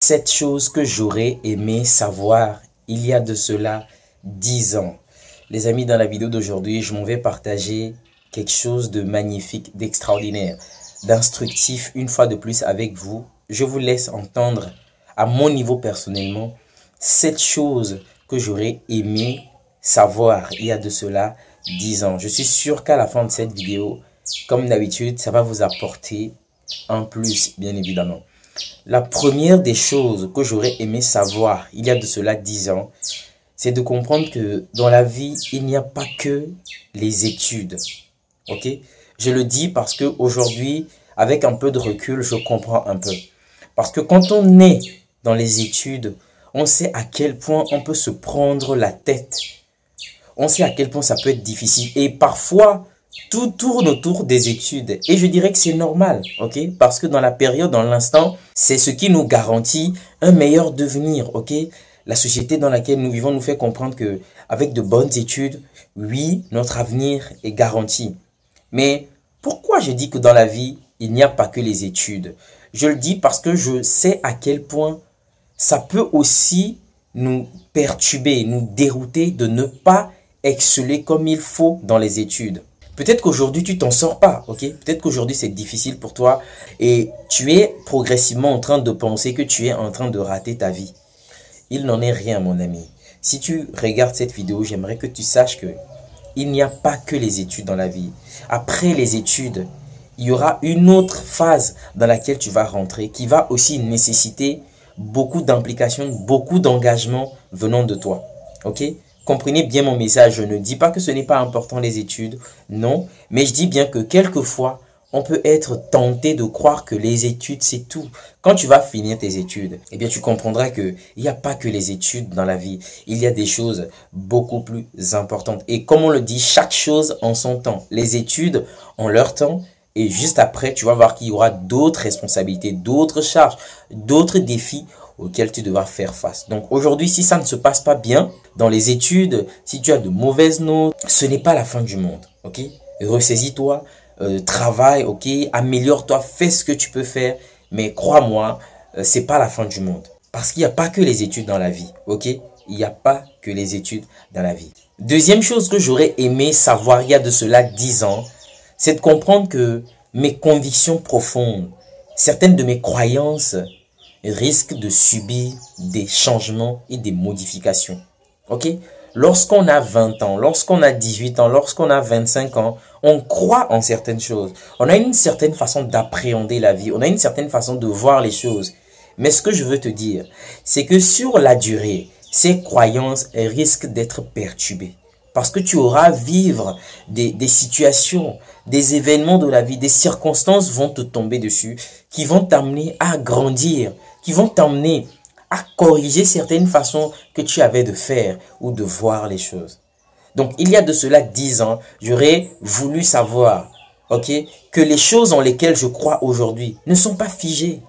7 choses que j'aurais aimé savoir il y a de cela 10 ans. Les amis, dans la vidéo d'aujourd'hui, je m'en vais partager quelque chose de magnifique, d'extraordinaire, d'instructif une fois de plus avec vous. Je vous laisse entendre à mon niveau personnellement 7 choses que j'aurais aimé savoir il y a de cela 10 ans. Je suis sûr qu'à la fin de cette vidéo, comme d'habitude, ça va vous apporter un plus, bien évidemment. La première des choses que j'aurais aimé savoir il y a de cela 10 ans, c'est de comprendre que dans la vie, il n'y a pas que les études. Ok? Je le dis parce que aujourd'hui, avec un peu de recul, je comprends un peu. Parce que quand on est dans les études, on sait à quel point on peut se prendre la tête. On sait à quel point ça peut être difficile. Et parfois, tout tourne autour des études. Et je dirais que c'est normal, ok? Parce que dans la période, dans l'instant, c'est ce qui nous garantit un meilleur devenir, ok? La société dans laquelle nous vivons nous fait comprendre que avec de bonnes études, oui, notre avenir est garanti. Mais pourquoi je dis que dans la vie, il n'y a pas que les études? Je le dis parce que je sais à quel point ça peut aussi nous perturber, nous dérouter de ne pas exceller comme il faut dans les études. Peut-être qu'aujourd'hui, tu t'en sors pas, ok? Peut-être qu'aujourd'hui, c'est difficile pour toi et tu es progressivement en train de penser que tu es en train de rater ta vie. Il n'en est rien, mon ami. Si tu regardes cette vidéo, j'aimerais que tu saches que il n'y a pas que les études dans la vie. Après les études, il y aura une autre phase dans laquelle tu vas rentrer qui va aussi nécessiter beaucoup d'implications, beaucoup d'engagement venant de toi, ok? Comprenez bien mon message, je ne dis pas que ce n'est pas important les études, non, mais je dis bien que quelquefois, on peut être tenté de croire que les études, c'est tout. Quand tu vas finir tes études, eh bien, tu comprendras qu'il n'y a pas que les études dans la vie. Il y a des choses beaucoup plus importantes. Et comme on le dit, chaque chose en son temps. Les études ont leur temps. Et juste après, tu vas voir qu'il y aura d'autres responsabilités, d'autres charges, d'autres défis auxquels tu devras faire face. Donc aujourd'hui, si ça ne se passe pas bien dans les études, si tu as de mauvaises notes, ce n'est pas la fin du monde, ok? Ressaisis-toi, travaille, ok? Améliore-toi, fais ce que tu peux faire, mais crois-moi, c'est pas la fin du monde. Parce qu'il n'y a pas que les études dans la vie, ok? Il n'y a pas que les études dans la vie. Deuxième chose que j'aurais aimé savoir il y a de cela 10 ans, c'est de comprendre que mes convictions profondes, certaines de mes croyances risquent de subir des changements et des modifications. Ok? Lorsqu'on a 20 ans, lorsqu'on a 18 ans, lorsqu'on a 25 ans, on croit en certaines choses. On a une certaine façon d'appréhender la vie. On a une certaine façon de voir les choses. Mais ce que je veux te dire, c'est que sur la durée, ces croyances risquent d'être perturbées. Parce que tu auras à vivre des situations, des événements de la vie, des circonstances vont te tomber dessus, qui vont t'amener à grandir, qui vont t'amener à corriger certaines façons que tu avais de faire ou de voir les choses. Donc, il y a de cela 10 ans, j'aurais voulu savoir, ok, que les choses en lesquelles je crois aujourd'hui ne sont pas figées.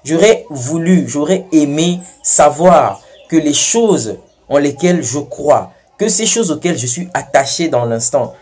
J'aurais aimé savoir que les choses en lesquelles je crois, que ces choses auxquelles je suis attaché dans l'instant,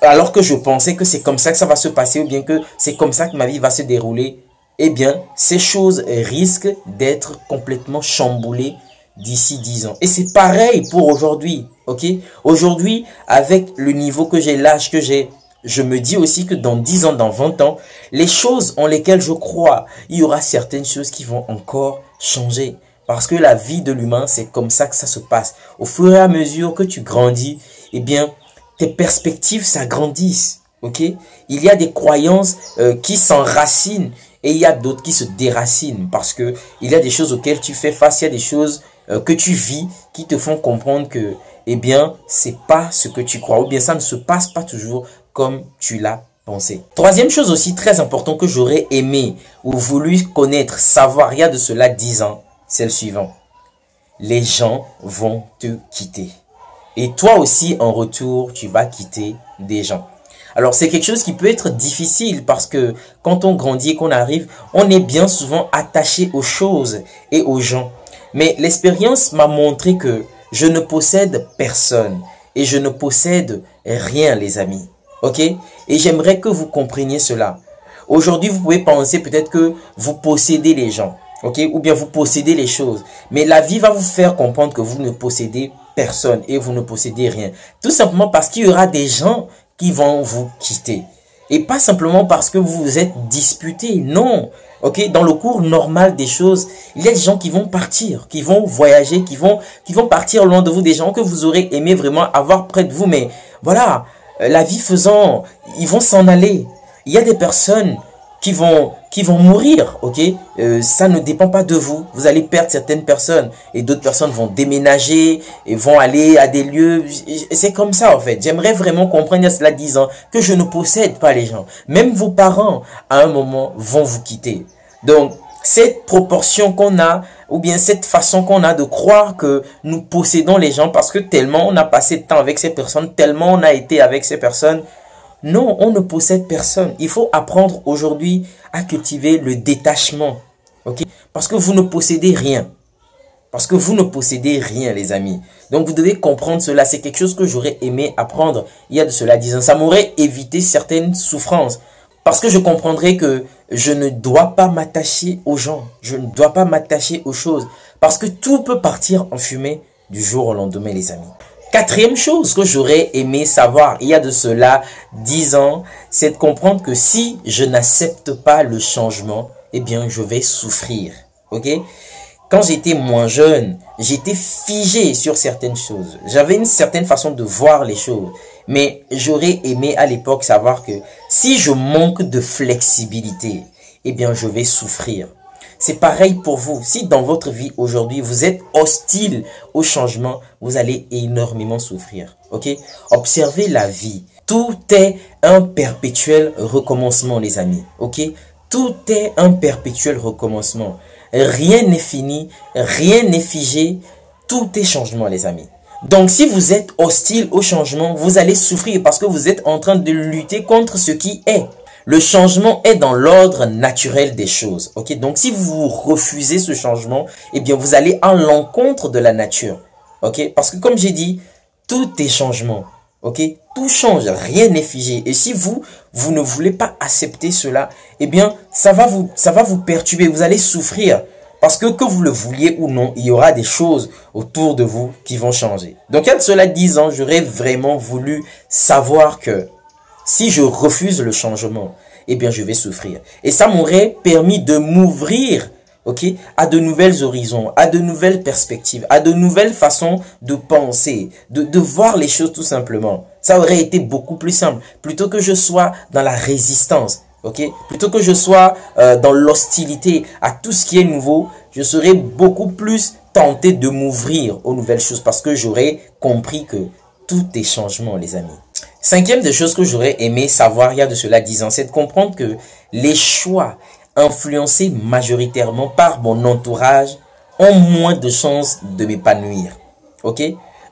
alors que je pensais que c'est comme ça que ça va se passer ou bien que c'est comme ça que ma vie va se dérouler, eh bien, ces choses risquent d'être complètement chamboulées d'ici 10 ans. Et c'est pareil pour aujourd'hui, ok? Aujourd'hui, avec le niveau que j'ai, l'âge que j'ai, je me dis aussi que dans 10 ans, dans 20 ans, les choses en lesquelles je crois, il y aura certaines choses qui vont encore changer. Parce que la vie de l'humain, c'est comme ça que ça se passe. Au fur et à mesure que tu grandis, eh bien, tes perspectives s'agrandissent. Ok? Il y a des croyances qui s'enracinent et il y a d'autres qui se déracinent. Parce que il y a des choses auxquelles tu fais face, il y a des choses que tu vis qui te font comprendre que, eh bien, c'est pas ce que tu crois. Ou bien ça ne se passe pas toujours comme tu l'as pensé. Troisième chose aussi très importante que j'aurais aimé ou voulu connaître, savoir il y a de cela 10 ans. C'est le suivant. Les gens vont te quitter. Et toi aussi, en retour, tu vas quitter des gens. Alors, c'est quelque chose qui peut être difficile parce que quand on grandit et qu'on arrive, on est bien souvent attaché aux choses et aux gens. Mais l'expérience m'a montré que je ne possède personne et je ne possède rien, les amis. Ok? Et j'aimerais que vous compreniez cela. Aujourd'hui, vous pouvez penser peut-être que vous possédez les gens. ok, ou bien vous possédez les choses. Mais la vie va vous faire comprendre que vous ne possédez personne et vous ne possédez rien. Tout simplement parce qu'il y aura des gens qui vont vous quitter. Et pas simplement parce que vous vous êtes disputés, non. Ok, dans le cours normal des choses, il y a des gens qui vont partir, qui vont voyager, qui vont partir loin de vous, des gens que vous aurez aimé vraiment avoir près de vous. Mais voilà, la vie faisant, ils vont s'en aller. Il y a des personnes qui vont mourir, ok? Ça ne dépend pas de vous. Vous allez perdre certaines personnes et d'autres personnes vont déménager et vont aller à des lieux. C'est comme ça, en fait. J'aimerais vraiment comprendre, il y a cela 10 ans, que je ne possède pas les gens. Même vos parents, à un moment, vont vous quitter. Donc, cette proportion qu'on a, ou bien cette façon qu'on a de croire que nous possédons les gens parce que tellement on a passé de temps avec ces personnes, tellement on a été avec ces personnes. Non, on ne possède personne. Il faut apprendre aujourd'hui à cultiver le détachement. Ok? Parce que vous ne possédez rien. Parce que vous ne possédez rien, les amis. Donc, vous devez comprendre cela. C'est quelque chose que j'aurais aimé apprendre il y a de cela 10 ans. Ça m'aurait évité certaines souffrances. Parce que je comprendrais que je ne dois pas m'attacher aux gens. Je ne dois pas m'attacher aux choses. Parce que tout peut partir en fumée du jour au lendemain, les amis. Quatrième chose que j'aurais aimé savoir il y a de cela 10 ans, c'est de comprendre que si je n'accepte pas le changement, eh bien, je vais souffrir. Ok? Quand j'étais moins jeune, j'étais figé sur certaines choses. J'avais une certaine façon de voir les choses. Mais j'aurais aimé à l'époque savoir que si je manque de flexibilité, eh bien, je vais souffrir. C'est pareil pour vous. Si dans votre vie aujourd'hui, vous êtes hostile au changement, vous allez énormément souffrir. Ok? Observez la vie. Tout est un perpétuel recommencement, les amis. Ok? Tout est un perpétuel recommencement. Rien n'est fini, rien n'est figé. Tout est changement, les amis. Donc, si vous êtes hostile au changement, vous allez souffrir parce que vous êtes en train de lutter contre ce qui est. Le changement est dans l'ordre naturel des choses. Ok? Donc, si vous refusez ce changement, eh bien, vous allez à l'encontre de la nature. Ok? Parce que comme j'ai dit, tout est changement. Ok? Tout change, rien n'est figé. Et si vous ne voulez pas accepter cela, eh bien, ça va vous perturber. Vous allez souffrir. Parce que vous le vouliez ou non, il y aura des choses autour de vous qui vont changer. Donc, il y a de cela 10 ans, j'aurais vraiment voulu savoir que si je refuse le changement, eh bien, je vais souffrir. Et ça m'aurait permis de m'ouvrir, ok, à de nouvelles horizons, à de nouvelles perspectives, à de nouvelles façons de penser, de voir les choses tout simplement. Ça aurait été beaucoup plus simple. Plutôt que je sois dans la résistance, ok, plutôt que je sois dans l'hostilité à tout ce qui est nouveau, je serais beaucoup plus tenté de m'ouvrir aux nouvelles choses parce que j'aurais compris que tout est changement, les amis. Cinquième des choses que j'aurais aimé savoir il y a de cela 10 ans, c'est de comprendre que les choix influencés majoritairement par mon entourage ont moins de chances de m'épanouir. Ok?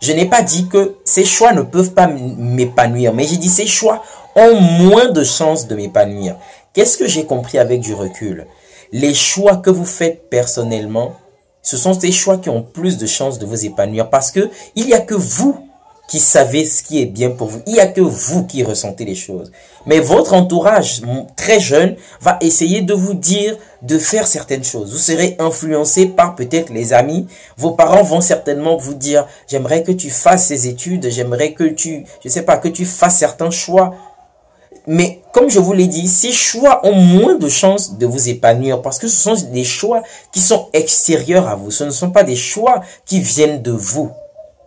Je n'ai pas dit que ces choix ne peuvent pas m'épanouir, mais j'ai dit ces choix ont moins de chances de m'épanouir. Qu'est-ce que j'ai compris avec du recul? Les choix que vous faites personnellement, ce sont ces choix qui ont plus de chances de vous épanouir parce que il n'y a que vous qui savez ce qui est bien pour vous. Il n'y a que vous qui ressentez les choses. Mais votre entourage très jeune va essayer de vous dire de faire certaines choses. Vous serez influencé par peut-être les amis. Vos parents vont certainement vous dire « J'aimerais que tu fasses ces études, j'aimerais que que tu fasses certains choix. » Mais comme je vous l'ai dit, ces choix ont moins de chances de vous épanouir parce que ce sont des choix qui sont extérieurs à vous. Ce ne sont pas des choix qui viennent de vous.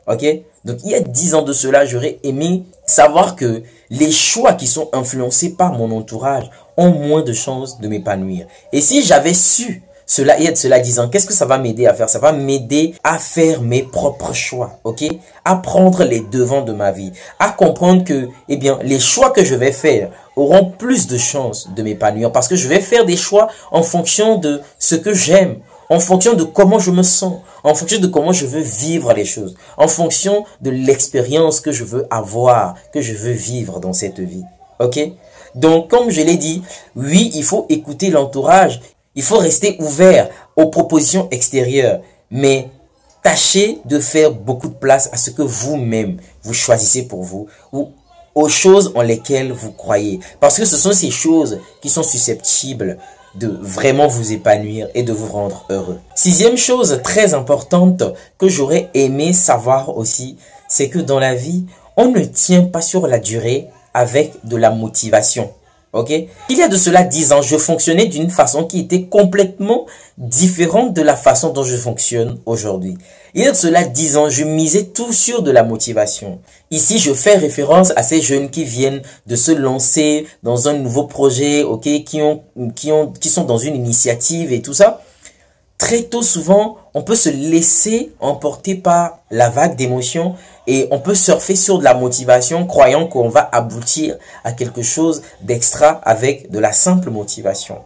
Ok? Donc, il y a 10 ans de cela, j'aurais aimé savoir que les choix qui sont influencés par mon entourage ont moins de chances de m'épanouir. Et si j'avais su cela, il y a de cela 10 ans, qu'est-ce que ça va m'aider à faire? Ça va m'aider à faire mes propres choix, ok? À prendre les devants de ma vie, à comprendre que, eh bien, les choix que je vais faire auront plus de chances de m'épanouir parce que je vais faire des choix en fonction de ce que j'aime, en fonction de comment je me sens, en fonction de comment je veux vivre les choses, en fonction de l'expérience que je veux avoir, que je veux vivre dans cette vie. Ok? Donc, comme je l'ai dit, oui, il faut écouter l'entourage, il faut rester ouvert aux propositions extérieures, mais tâchez de faire beaucoup de place à ce que vous-même, vous choisissez pour vous, ou aux choses en lesquelles vous croyez. Parce que ce sont ces choses qui sont susceptibles de vraiment vous épanouir et de vous rendre heureux. Sixième chose très importante que j'aurais aimé savoir aussi, c'est que dans la vie, on ne tient pas sur la durée avec de la motivation. Ok? Il y a de cela 10 ans, je fonctionnais d'une façon qui était complètement différente de la façon dont je fonctionne aujourd'hui. Il y a de cela 10 ans, je misais tout sur de la motivation. Ici, je fais référence à ces jeunes qui viennent de se lancer dans un nouveau projet, ok, qui sont dans une initiative et tout ça. Très tôt, souvent, on peut se laisser emporter par la vague d'émotions et on peut surfer sur de la motivation croyant qu'on va aboutir à quelque chose d'extra avec de la simple motivation.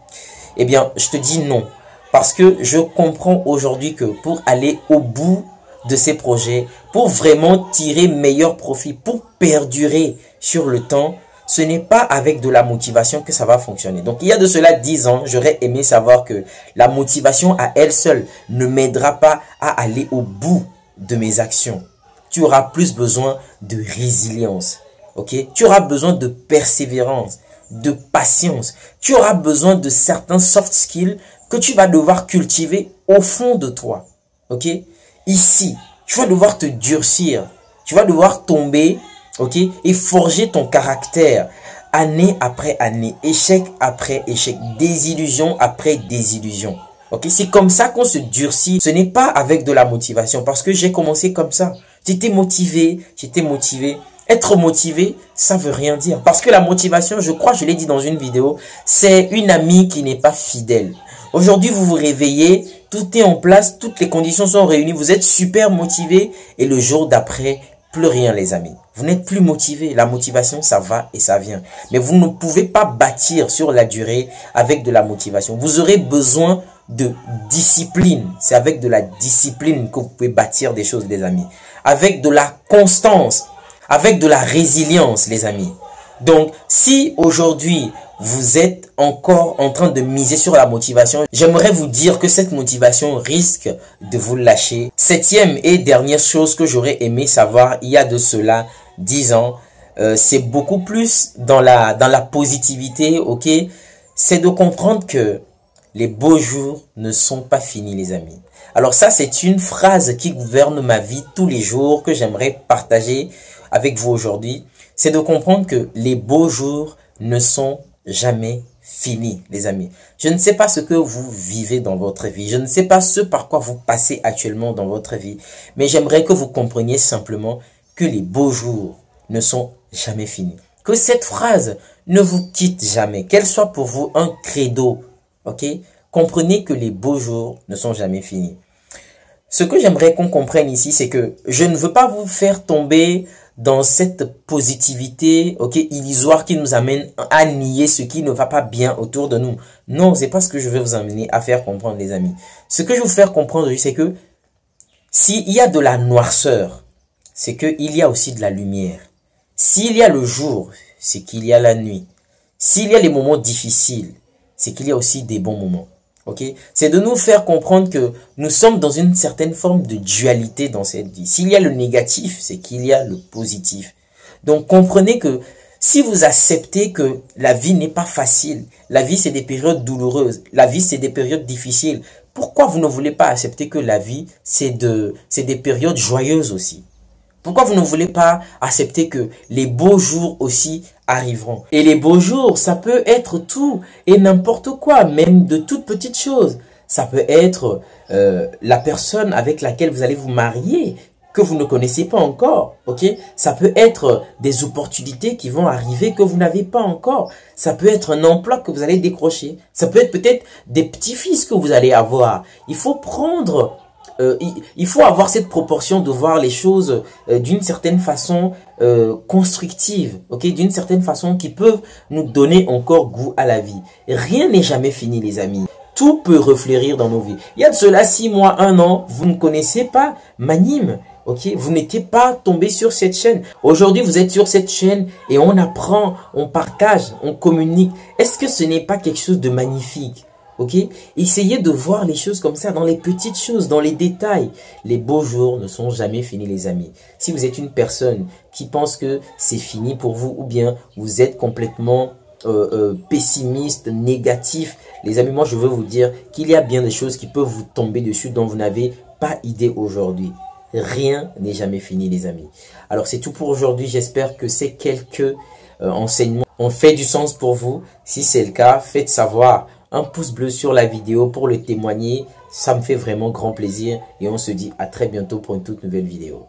Eh bien, je te dis non. Parce que je comprends aujourd'hui que pour aller au bout de ces projets, pour vraiment tirer meilleur profit, pour perdurer sur le temps, ce n'est pas avec de la motivation que ça va fonctionner. Donc, il y a de cela 10 ans, j'aurais aimé savoir que la motivation à elle seule ne m'aidera pas à aller au bout de mes actions. Tu auras plus besoin de résilience, ok? Tu auras besoin de persévérance, de patience. Tu auras besoin de certains soft skills que tu vas devoir cultiver au fond de toi, ok? Ici, tu vas devoir te durcir, tu vas devoir tomber, ok, et forger ton caractère année après année, échec après échec, désillusion après désillusion. Ok, c'est comme ça qu'on se durcit. Ce n'est pas avec de la motivation parce que j'ai commencé comme ça. J'étais motivé. Être motivé, ça veut rien dire. Parce que la motivation, je crois, je l'ai dit dans une vidéo, c'est une amie qui n'est pas fidèle. Aujourd'hui, vous vous réveillez, tout est en place, toutes les conditions sont réunies, vous êtes super motivé et le jour d'après, plus rien les amis. Vous n'êtes plus motivé. La motivation, ça va et ça vient. Mais vous ne pouvez pas bâtir sur la durée avec de la motivation. Vous aurez besoin de discipline. C'est avec de la discipline que vous pouvez bâtir des choses les amis. Avec de la constance. Avec de la résilience les amis. Donc, si aujourd'hui, vous êtes encore en train de miser sur la motivation, j'aimerais vous dire que cette motivation risque de vous lâcher. Septième et dernière chose que j'aurais aimé savoir il y a de cela 10 ans, c'est beaucoup plus dans la positivité, ok? C'est de comprendre que les beaux jours ne sont pas finis les amis. Alors ça, c'est une phrase qui gouverne ma vie tous les jours que j'aimerais partager avec vous aujourd'hui. C'est de comprendre que les beaux jours ne sont jamais finis, les amis. Je ne sais pas ce que vous vivez dans votre vie. Je ne sais pas ce par quoi vous passez actuellement dans votre vie. Mais j'aimerais que vous compreniez simplement que les beaux jours ne sont jamais finis. Que cette phrase ne vous quitte jamais. Qu'elle soit pour vous un credo. Ok? Comprenez que les beaux jours ne sont jamais finis. Ce que j'aimerais qu'on comprenne ici, c'est que je ne veux pas vous faire tomber dans cette positivité, ok, illusoire qui nous amène à nier ce qui ne va pas bien autour de nous. Non, c'est pas ce que je vais vous amener à faire comprendre, les amis. Ce que je veux vous faire comprendre, c'est que s'il y a de la noirceur, c'est qu'il y a aussi de la lumière. S'il y a le jour, c'est qu'il y a la nuit. S'il y a les moments difficiles, c'est qu'il y a aussi des bons moments. Okay? C'est de nous faire comprendre que nous sommes dans une certaine forme de dualité dans cette vie. S'il y a le négatif, c'est qu'il y a le positif. Donc comprenez que si vous acceptez que la vie n'est pas facile, la vie c'est des périodes douloureuses, la vie c'est des périodes difficiles, pourquoi vous ne voulez pas accepter que la vie c'est des périodes joyeuses aussi? Pourquoi vous ne voulez pas accepter que les beaux jours aussi arriveront? Et les beaux jours, ça peut être tout et n'importe quoi, même de toutes petites choses. Ça peut être la personne avec laquelle vous allez vous marier, que vous ne connaissez pas encore, ok? Ça peut être des opportunités qui vont arriver que vous n'avez pas encore. Ça peut être un emploi que vous allez décrocher. Ça peut être peut-être des petits-fils que vous allez avoir. Il faut prendre... il faut avoir cette proportion de voir les choses d'une certaine façon constructive, ok, d'une certaine façon qui peuvent nous donner encore goût à la vie. Rien n'est jamais fini, les amis. Tout peut refleurir dans nos vies. Il y a de cela 6 mois, 1 an, vous ne connaissez pas Manime. Ok, vous n'étiez pas tombé sur cette chaîne. Aujourd'hui, vous êtes sur cette chaîne et on apprend, on partage, on communique. Est-ce que ce n'est pas quelque chose de magnifique? Ok, essayez de voir les choses comme ça, dans les petites choses, dans les détails. Les beaux jours ne sont jamais finis, les amis. Si vous êtes une personne qui pense que c'est fini pour vous, ou bien vous êtes complètement pessimiste, négatif. Les amis, moi je veux vous dire qu'il y a bien des choses qui peuvent vous tomber dessus dont vous n'avez pas idée aujourd'hui. Rien n'est jamais fini les amis. Alors c'est tout pour aujourd'hui. J'espère que ces quelques enseignements ont fait du sens pour vous. Si c'est le cas, faites savoir un pouce bleu sur la vidéo pour le témoigner. Ça me fait vraiment grand plaisir et on se dit à très bientôt pour une toute nouvelle vidéo.